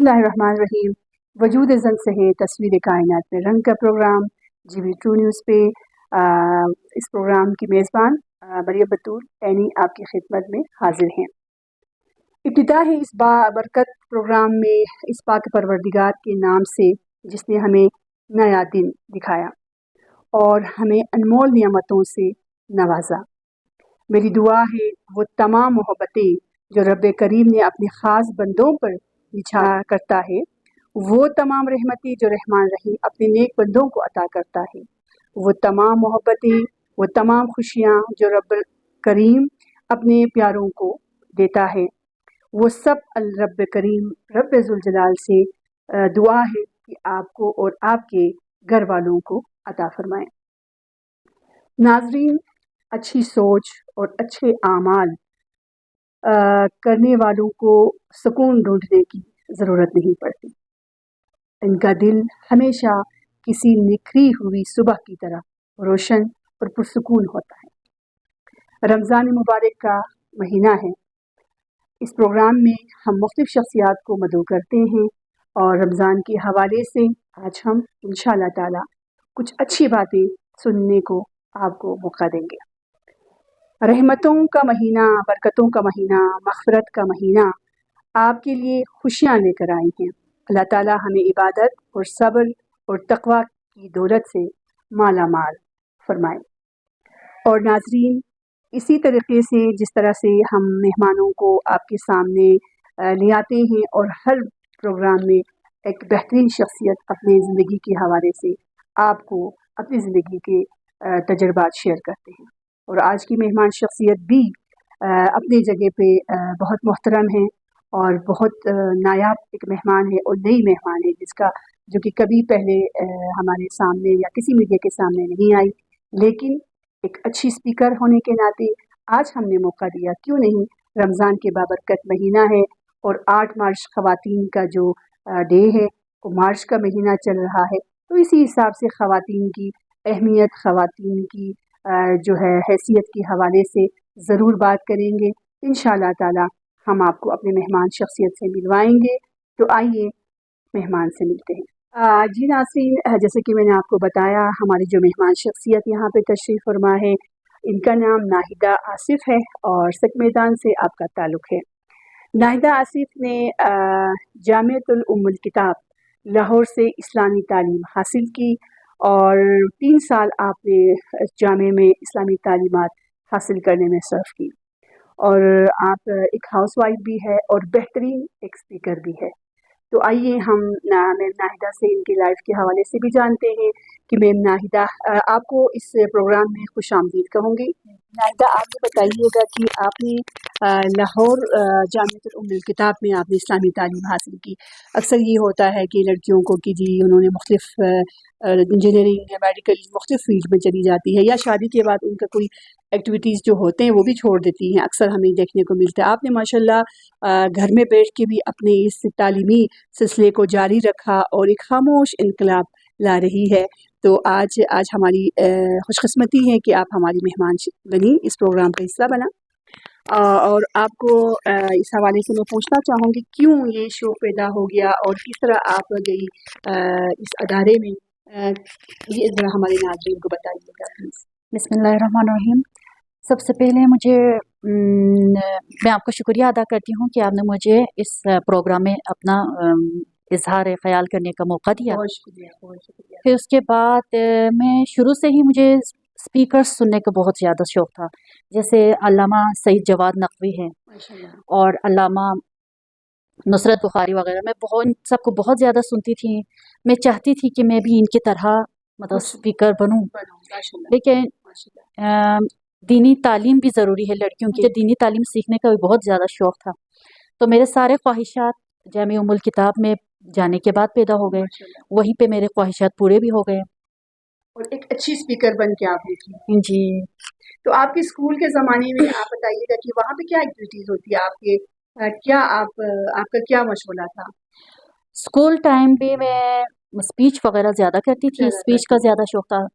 बिस्मिल्लाहिर्रहमानिर्रहीम। वजूद ज़न से है तस्वीर कायनात में रंग का प्रोग्राम GB ट्रू न्यूज़ पे इस प्रोग्राम की मेज़बान मरियम बतूल ऐनी आपकी खिदमत में हाजिर हैं। इब्तिदा है इस बाबरकत प्रोग्राम में इस पाक परवरदिगार के नाम से जिसने हमें नया दिन दिखाया और हमें अनमोल नियामतों से नवाजा। मेरी दुआ है वो तमाम मोहब्बतें जो रब करीम ने अपने ख़ास बंदों पर निछा करता है, वो तमाम रहमतें जो रहमान रहीम अपने नेक बंदों को अता करता है, वो तमाम मोहब्बतें, वो तमाम खुशियाँ जो रब करीम अपने प्यारों को देता है, वो सब रब करीम रब ज़ुल जलाल से दुआ है कि आपको और आपके घर वालों को अता फरमाएँ। नाज़रीन, अच्छी सोच और अच्छे आमाल करने वालों को सुकून ढूंढने की ज़रूरत नहीं पड़ती। इनका दिल हमेशा किसी निखरी हुई सुबह की तरह रोशन और पुरसुकून होता है। रमज़ान मुबारक का महीना है। इस प्रोग्राम में हम मुख्तलिफ शख्सियात को मदऊ करते हैं और रमज़ान के हवाले से आज हम इंशाअल्लाह ताला कुछ अच्छी बातें सुनने को आपको मौका देंगे। रहमतों का महीना, बरकतों का महीना, मग़फ़िरत का महीना आपके लिए खुशियाँ लेकर आई हैं। अल्लाह ताला हमें इबादत और सब्र और तक़वा की दौलत से माला माल फरमाए। और नाज़रीन, इसी तरीक़े से जिस तरह से हम मेहमानों को आपके सामने ले आते हैं और हर प्रोग्राम में एक बेहतरीन शख्सियत अपनी ज़िंदगी के हवाले से आपको अपनी ज़िंदगी के तजुर्बात शेयर करते हैं। और आज की मेहमान शख्सियत भी अपनी जगह पे बहुत मोहतरम है और बहुत नायाब एक मेहमान है और नई मेहमान है जिसका जो कि कभी पहले हमारे सामने या किसी मीडिया के सामने नहीं आई, लेकिन एक अच्छी स्पीकर होने के नाते आज हमने मौका दिया। क्यों नहीं, रमज़ान के बाबरकत महीना है और 8 मार्च ख़वातीन का जो डे है वो मार्च का महीना चल रहा है, तो इसी हिसाब से ख़वातीन की अहमियत, ख़वातीन की जो है हैसियत के हवाले से ज़रूर बात करेंगे। इंशाअल्लाह ताला हम आपको अपने मेहमान शख्सियत से मिलवाएंगे। तो आइए मेहमान से मिलते हैं। जी नाज़रीन, जैसे कि मैंने आपको बताया, हमारी जो मेहमान शख्सियत यहाँ पे तशरीफ़ फरमा है, इनका नाम नाहिदा आसिफ है और सिख मैदान से आपका ताल्लुक़ है। नाहिदा आसिफ ने जामिअतुल उम्मुल किताब लाहौर से इस्लामी तालीम हासिल की और 3 साल आपने जामे में इस्लामी तालीमात हासिल करने में सर्फ की और आप एक हाउसवाइफ भी है और बेहतरीन एक स्पीकर भी है। तो आइए हम मैम नाहिदा से इनकी लाइफ के हवाले से भी जानते हैं कि मैम नाहिदा, आपको इस प्रोग्राम में खुशामदीद कहूँगी। नाहिदा, आप ये बताइएगा कि आपने लाहौर जामिअतुल उम्मुल किताब में आपने इस्लामी तालीम हासिल की। अक्सर ये होता है कि लड़कियों को कि जी उन्होंने मुख्तलिफ इंजीनियरिंग या मेडिकल मुख्तलिफ फील्ड में चली जाती है या शादी के बाद उनका कोई एक्टिविटीज़ जो होते हैं वो भी छोड़ देती हैं, अक्सर हमें देखने को मिलता है। आपने माशाल्लाह घर में बैठ के भी अपने इस तालीमी सिलसिले को जारी रखा और एक खामोश इनकलाब ला रही है। तो आज हमारी खुशकिस्मती है कि आप हमारी मेहमान बनी, इस प्रोग्राम का हिस्सा बना। और आपको इस हवाले से मैं पूछना चाहूँगी क्यों ये शो पैदा हो गया और किस तरह आप गई इस अदारे में, ये ज़रा हमारे नाज़रीन को बताइएगा प्लीज़। बिस्मिल्लाहिर्रहमानिर्रहीम। सबसे पहले मैं आपका शुक्रिया अदा करती हूँ कि आपने मुझे इस प्रोग्राम में अपना इजहार ख्याल करने का मौका दिया। बहुत शुक्रिया, बहुत शुक्रिया। फिर उसके बाद मैं शुरू से ही मुझे स्पीकर सुनने का बहुत ज़्यादा शौक़ था। जैसे अल्लामा सईद जवाद नकवी हैं और अल्लामा नुसरत बुखारी वगैरह, मैं बहुत इन सबको बहुत ज़्यादा सुनती थी। मैं चाहती थी कि मैं भी इनकी तरह मतलब स्पीकर बनूं। लेकिन दीनी तालीम भी ज़रूरी है लड़कियों की, दीनी तालीम सीखने का भी बहुत ज़्यादा शौक़ था। तो मेरे सारे ख्वाहिशात जामिया उम्मुल किताब में जाने के बाद पैदा हो गए, वहीं पे मेरे ख्वाहिशात पूरे भी हो गए और एक अच्छी स्पीकर बन के आप निकली। जी। तो आपके स्कूल के ज़माने में आप बताइएगा कि वहाँ पे क्या एक्टिविटीज़ होती है आपके, क्या आपका क्या मशग़ूला था? स्कूल टाइम पे मैं स्पीच वगैरह ज़्यादा करती थी, स्पीच का ज़्यादा शौक़ था।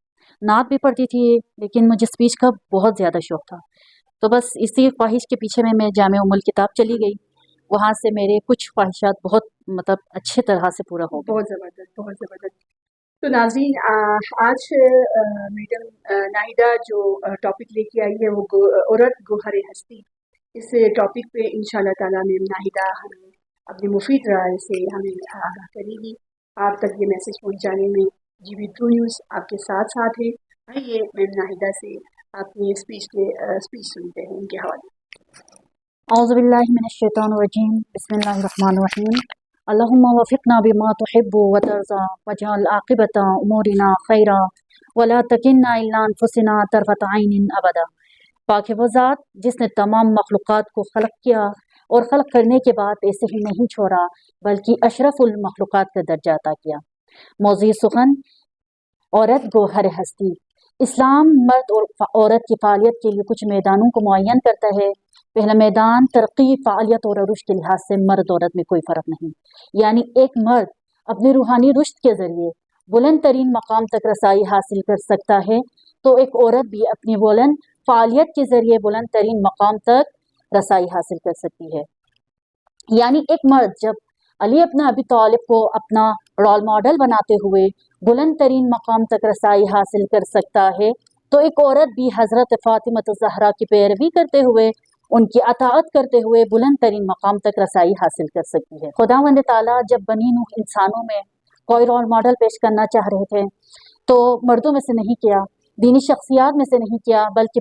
नात भी पढ़ती थी लेकिन मुझे स्पीच का बहुत ज़्यादा शौक़ था। तो बस इसी ख्वाहिश के पीछे मैं जामिया उम्मुल किताब चली गई वहाँ से मेरे कुछ ख्वाहिशात बहुत मतलब अच्छे तरह से पूरा हो गए। बहुत ज़बरदस्त, बहुत ज़बरदस्त। तो नाज़रीन, आज मैडम नाहिदा जो टॉपिक लेके आई है वो औरत गोहर हस्ती, इस टॉपिक पे इंशाल्लाह ताला मैम नाहिदा हमें अपनी मुफीद राय से हमें आगाह करेगी। आप तक ये मैसेज पहुंचाने में जीबी ट्रू न्यूज़ आपके साथ साथ है। आइए मैम नाहिदा से अपनी स्पीच सुनते हैं उनके हवाले। औज़ुबिल्लाहि मिनश्शैतानिर्रजीम, बिस्मिल्लाहिर्रहमानिर्रहीम। अल्लाहुम्मा वफ़िक़ना बिमा तुहिब्बु व तर्ज़ा वजअल आक़िबता उमूरिना खैरा वला तकिलना इल्ला अनफुसिना तरफ़त ऐनिन अबदा। पाक है वो ज़ात जिसने तमाम मखलूक़ात को ख़लक़ किया और ख़लक़ करने के बाद ऐसे ही नहीं छोड़ा बल्कि अशरफुल मखलूक़ात का दर्जा अता किया। मौज़ूई सुख़न, औरत गोहर हस्ती। इस्लाम मर्द और औरत की फ़ालियत के लिए कुछ मैदानों को मुअय्यन करता है। पहला मैदान तरक्की, फ़ालियत और अरूज के लिहाज से मर्द औरत में कोई फ़र्क नहीं, यानी एक मर्द अपने रूहानी रुश्द के ज़रिए बुलंद तरीन मकाम तक रसाई हासिल कर सकता है तो एक औरत भी अपनी बुलंद फ़ालियत के ज़रिए बुलंद तरीन मकाम तक रसाई हासिल कर सकती है। यानी एक मर्द जब अली इब्न अबी तालिब को अपना रोल मॉडल बनाते हुए बुलंद तरीन मकाम तक रसाई हासिल कर सकता है तो एक औरत भी हज़रत फ़ातिमा ज़हरा की पैरवी करते हुए, उनकी अताअत करते हुए बुलंद तरीन मकाम तक रसाई हासिल कर सकती है। खुदावंद ताला जब बनी नूह इंसानों में कोई रोल मॉडल पेश करना चाह रहे थे तो मर्दों में से नहीं किया, दीनी शख्सियात में से नहीं किया, बल्कि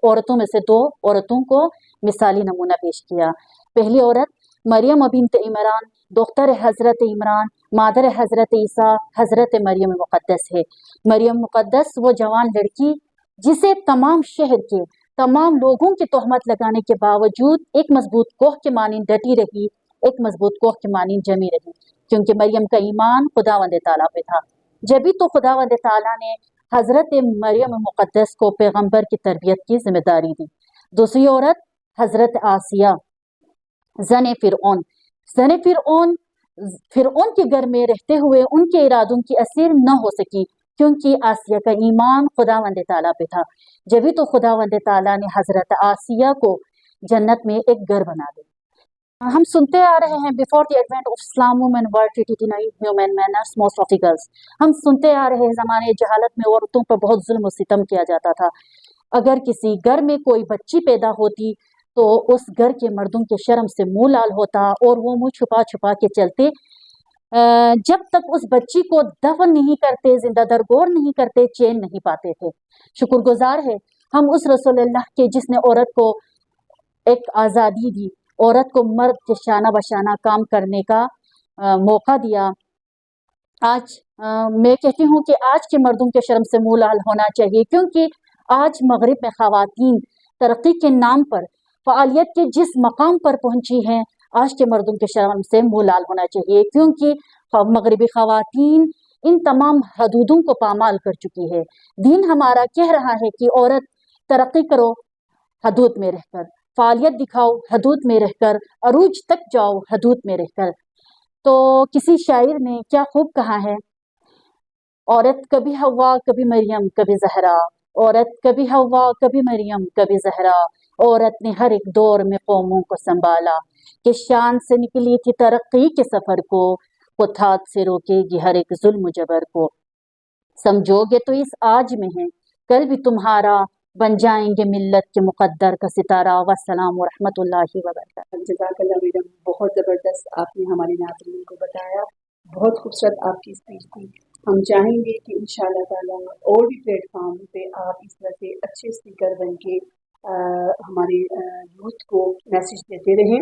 औरतों में से 2 औरतों को मिसाली नमूना पेश किया। पहली औरत मरियम बिन्त इमरान, दोख्तर हज़रत इमरान, मादर हज़रत ईसा, हज़रत मरियम मुक़द्दस है। मरियम मुक़द्दस वो जवान लड़की जिसे तमाम शहर के तमाम लोगों की तोहमत लगाने के बावजूद एक मजबूत कोह के मानिंद डटी रही, एक मजबूत कोह के मानिंद जमी रही, क्योंकि मरियम का ईमान खुदावंद ताला पे था। जभी तो खुदावंद ताला ने हज़रत मरियम मुक़द्दस को पैगंबर की तरबियत की जिम्मेदारी दी। दूसरी औरत हज़रत आसिया ज़ने फ़िरऔन। ज़ने फ़िरऔन के घर में रहते हुए उनके इरादों की असीर न हो सकी, क्योंकि आसिया का ईमान खुदावंद ताला पे था। जभी तो खुदावंद ताला ने हज़रत आसिया को जन्नत में एक घर बना दिया। हम सुनते आ रहे हैं before the advent of Islam women were treated denied human manners most of the girls. हम सुनते आ रहे हैं ज़माने जहालत में औरतों पर बहुत जुल्म और सितम किया जाता था। अगर किसी घर में कोई बच्ची पैदा होती तो उस घर के मर्दों के शर्म से मुंह लाल होता और वो मुंह छुपा छुपा के चलते। जब तक उस बच्ची को दफन नहीं करते, जिंदा दरगोर नहीं करते, चैन नहीं पाते थे। शुक्रगुजार है हम उस रसूलुल्लाह के जिसने औरत को एक आज़ादी दी, औरत को मर्द के शाना बशाना काम करने का मौका दिया। आज मैं कहती हूँ कि आज के मर्दों के शर्म से मुंह लाल होना चाहिए, क्योंकि आज मगरिब में ख़वातीन तरक्की के नाम पर फ़ालियत के जिस मकाम पर पहुँची हैं, आज के मर्दों के शर्म से मुंह लाल होना चाहिए, क्योंकि मगरिबी ख़वातीन इन तमाम हदूदों को पामाल कर चुकी है। दीन हमारा कह रहा है कि औरत तरक्की करो हदूद में रहकर, फ़ालियत दिखाओ हदूद में रहकर, अरूज तक जाओ हदूद में रहकर। तो किसी शायर ने क्या खूब कहा है, औरत कभी हवा कभी मरियम कभी ज़हरा, औरत कभी हवा कभी मरियम कभी ज़हरा, औरत ने हर एक दौर में कौमों को संभाला, कि शान से निकली थी तरक्की के सफ़र को, खुद हाथ से रोकेगी हर एक जुल्म जबर को। समझोगे तो इस आज में है, कल भी तुम्हारा बन जाएंगे मिल्लत के मुक़द्दर का सितारा। वस्सलाम व रहमतुल्लाहि व बरकातहू। जज़ाकल्लाह मैडम, बहुत ज़बरदस्त आपने हमारे नाज़रीन को बताया, बहुत खूबसूरत आपकी स्पीच थी। हम चाहेंगे कि इंशाअल्लाह ताला और भी प्लेटफॉर्म पे आप इस तरह से अच्छे स्पीकर बन के हमारे यूथ को मैसेज देते रहें।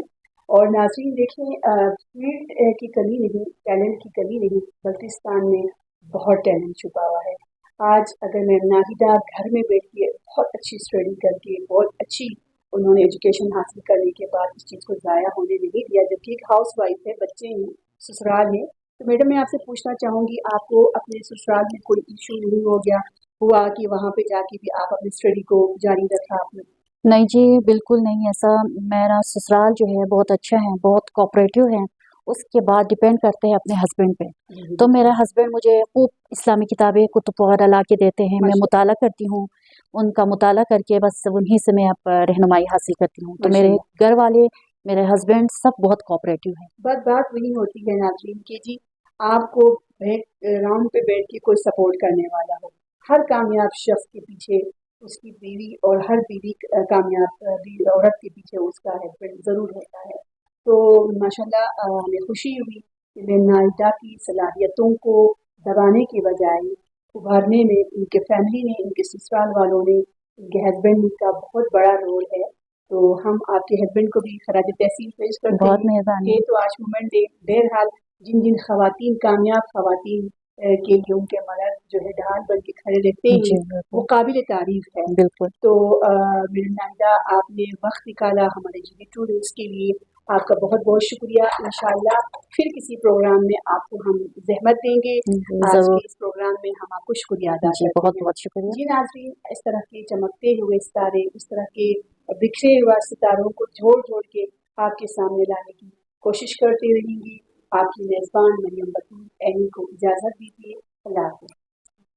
और नाज़रीन देखें, फील्ड की कमी नहीं, टैलेंट की कमी नहीं, बल्तिस्तान में बहुत टैलेंट छुपा हुआ है। आज अगर मैं नाहिदा घर में बैठ के बहुत अच्छी स्टडी करके बहुत अच्छी उन्होंने एजुकेशन हासिल करने के बाद इस चीज़ को ज़ाया होने नहीं दिया, जबकि एक हाउस वाइफ है, बच्चे हैं, ससुराल है। तो मैडम मैं आपसे पूछना चाहूँगी, आपको अपने ससुराल में कोई इशू नहीं हो गया हुआ कि वहाँ पे जाके भी आप अपनी स्टडी को जारी रखा आपने? नहीं जी, बिल्कुल नहीं। ऐसा मेरा ससुराल जो है बहुत अच्छा है, बहुत कोऑपरेटिव है। उसके बाद डिपेंड करते हैं अपने हस्बैंड पे। तो मेरा हस्बैंड मुझे खूब इस्लामी किताबें कुतुब वगैरह ला के देते हैं, मैं मुताला करती हूँ, उनका मुताला करके बस उन्हीं से मैं अब रहनुमाई हासिल करती हूँ। तो मेरे घर वाले میرے ہسبینڈ سب بہت کوآپریٹو ہیں. بات وہی ہوتی ہے ناظرین کہ جی آپ کو بیک گراؤنڈ پہ بیٹھ کے کوئی سپورٹ کرنے والا ہو. ہر کامیاب شخص کے پیچھے اس کی بیوی اور ہر بیوی کامیاب عورت کے پیچھے اس کا ہسبینڈ ضرور ہوتا ہے. تو ماشاءاللہ ہمیں خوشی ہوئی کہ نائدہ کی صلاحیتوں کو دبانے کے بجائے ابھارنے میں ان کے فیملی نے، ان کے سسرال والوں نے، ان کے ہسبینڈ کا بہت بڑا رول ہے. تو ہم آپ کے ہسبینڈ کو بھی خراج تحسین پیش کرتے بہت ہیں مہربانی. کہ تو آج وومن ڈے بہرحال جن خواتین کامیاب خواتین کے لیے ان کے مرد جو ہے ڈھال بن کے کھڑے رہتے ہیں جی وہ بالکل قابل تعریف ہے. بالکل. تو میری نائدہ آپ نے وقت نکالا ہمارے جی ٹو ڈیز کے لیے، آپ کا بہت بہت شکریہ. انشاءاللہ پھر کسی پروگرام میں آپ کو ہم زحمت دیں گے. آج ضرور. کے اس پروگرام میں ہم آپ کو شکریہ ادا جی کرتے بہت ہیں. بہت شکریہ. جی ناظرین، اس طرح کے چمکتے ہوئے ستارے، اس طرح کے بکھرے ہوئے ستاروں کو جوڑ کے آپ کے سامنے لانے کی کوشش کرتے رہیں گی. آپ کی میزبان مریم بطول عینی کو اجازت دیجیے. اللہ حافظ.